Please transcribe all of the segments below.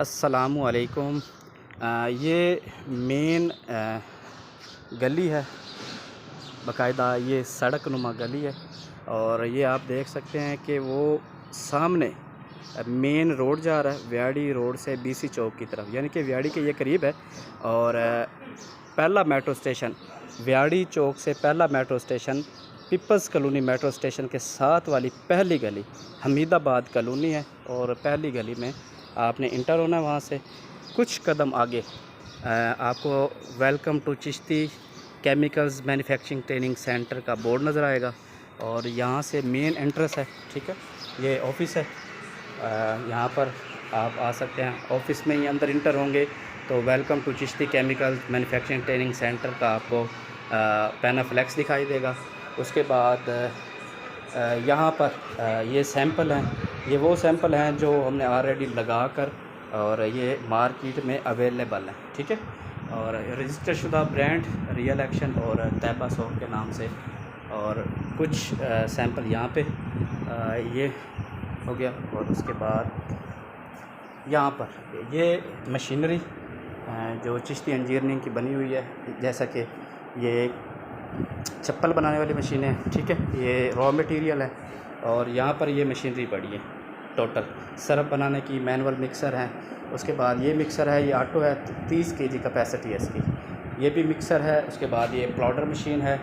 अस्सलामुअलैकुम। ये मेन गली है, बाकायदा ये सड़क नुमा गली है और ये आप देख सकते हैं कि वो सामने मेन रोड जा रहा है व्याड़ी रोड से बीसी चौक की तरफ, यानी कि व्याड़ी के ये करीब है। और पहला मेट्रो स्टेशन व्याड़ी चौक से पहला metro station people's colony metro station के साथ वाली पहली गली हमीदाबाद कॉलोनी है। और पहली गली में आपने इंटर होना है, वहाँ से कुछ कदम आगे आपको welcome to Chishti chemicals manufacturing training centre का बोर्ड नज़र आएगा और यहाँ से मेन एंट्रेंस है। ठीक है, ये ऑफिस है, यहाँ पर आप आ सकते हैं। ऑफिस में ही अंदर इंटर होंगे तो welcome to Chishti chemicals manufacturing training centre का आपको पैनाफ्लेक्स दिखाई देगा। उसके बाद यहाँ पर ये सैंपल हैं, ये वो सैंपल हैं जो हमने ऑलरेडी लगा कर और ये मार्केट में अवेलेबल हैं। ठीक है, और रजिस्टर शुदा ब्रांड रियल एक्शन और तैयबा सॉफ्ट के नाम से। और कुछ सैंपल यहाँ पे ये हो गया। और उसके बाद यहाँ पर ये मशीनरी जो चिश्ती इंजीनियरिंग की बनी हुई है, जैसा कि ये चप्पल बनाने वाली मशीन है। ठीक है, ये रॉ मटेरियल है और यहाँ पर ये मशीनरी पड़ी है टोटल सरफ बनाने की, मैनुअल मिक्सर है। उसके बाद ये मिक्सर है, ये ऑटो है, 30 केजी कैपेसिटी है इसकी, ये भी मिक्सर है। उसके बाद ये प्लाउडर मशीन है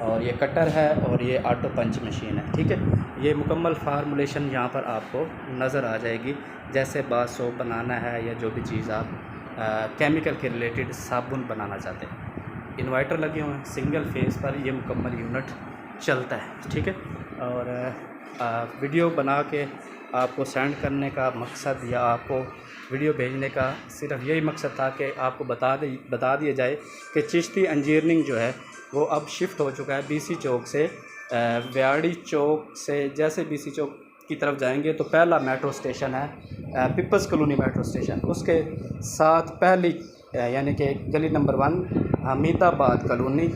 और ये कटर है और ये ऑटो पंच मशीन है। ठीक है, ये मुकम्मल फार्मूलेशन यहाँ पर आपको नज़र आ जाएगी, जैसे बाथ सोप बनाना है या जो भी चीज़ आप केमिकल के रिलेटेड साबुन बनाना चाहते हैं। इन्वर्टर लगे हुए हैं, सिंगल फेस पर ये मुकम्मल यूनिट चलता है। ठीक है, और वीडियो बना के आपको सेंड करने का मकसद या आपको वीडियो भेजने का सिर्फ यही मकसद था कि आपको बता दिया जाए कि चिश्ती इंजीनियरिंग जो है वो अब शिफ्ट हो चुका है बीसी चौक से व्याड़ी चौक से। जैसे बीसी चौक की तरफ जाएंगे तो पहला मेट्रो स्टेशन है पीपल्स कॉलोनी मेट्रो स्टेशन, उसके साथ पहली यानी कि गली नंबर 1 हमीदाबाद कॉलोनी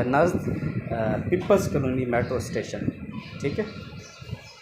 नज़द पीपल्स कॉलोनी मेट्रो स्टेशन। ठीक है।